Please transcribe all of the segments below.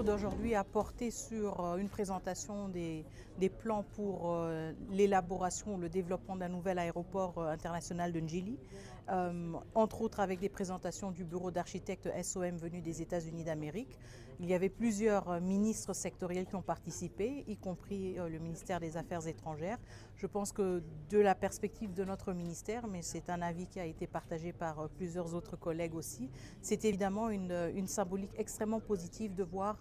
rencontre d'aujourd'hui a porté sur une présentation des plans pour l'élaboration ou le développement d'un nouvel aéroport international de Njili, entre autres avec des présentations du bureau d'architectes SOM venu des États-Unis d'Amérique. Il y avait plusieurs ministres sectoriels qui ont participé, y compris le ministère des Affaires étrangères. Je pense que de la perspective de notre ministère, mais c'est un avis qui a été partagé par plusieurs autres collègues aussi, c'est évidemment une symbolique extrêmement positive de voir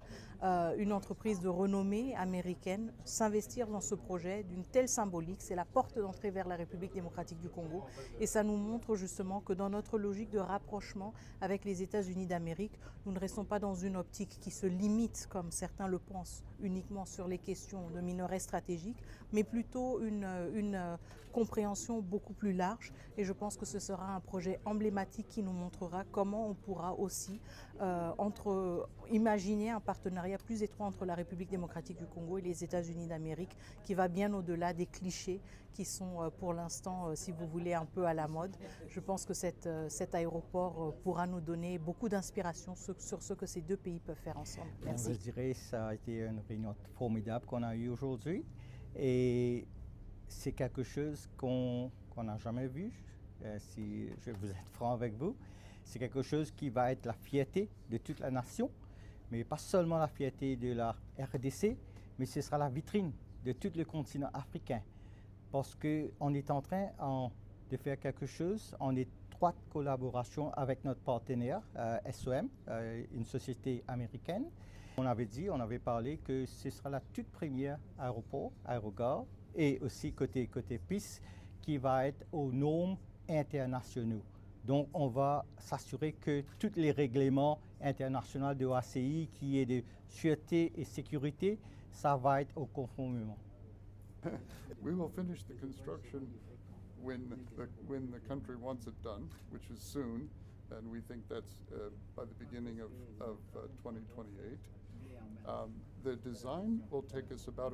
une entreprise de renommée américaine s'investir dans ce projet d'une telle symbolique. C'est la porte d'entrée vers la République démocratique du Congo et ça nous montre justement que dans notre logique de rapprochement avec les États-Unis d'Amérique, nous ne restons pas dans une optique qui se limite, comme certains le pensent, uniquement sur les questions de minerais stratégiques, mais plutôt une compréhension beaucoup plus large. Et je pense que ce sera un projet emblématique qui nous montrera comment on pourra aussi imaginer un partenariat plus étroit entre la République démocratique du Congo et les États-Unis d'Amérique, qui va bien au-delà des clichés qui sont pour l'instant, si vous voulez, un peu à la mode. Je pense que cet aéroport pourra nous donner beaucoup d'inspiration sur ce que ces deux pays peuvent faire ensemble. Merci. Je dirais que ça a été une réunion formidable qu'on a eue aujourd'hui et c'est quelque chose qu'on n'a jamais vu, si je vais vous être franc avec vous. C'est quelque chose qui va être la fierté de toute la nation, mais pas seulement la fierté de la RDC, mais ce sera la vitrine de tout le continent africain. Parce qu'on est en train de faire quelque chose en étroite collaboration avec notre partenaire SOM, une société américaine. On avait parlé que ce sera la toute première aérogare, et aussi côté piste, qui va être aux normes internationaux. Donc, on va s'assurer que tous les règlements internationaux de l'OACI, qui est de sûreté et sécurité, ça va être au conformément. We will finish the construction when the country wants it done, which is soon, and we think that's by the beginning of 2028. The design will take us about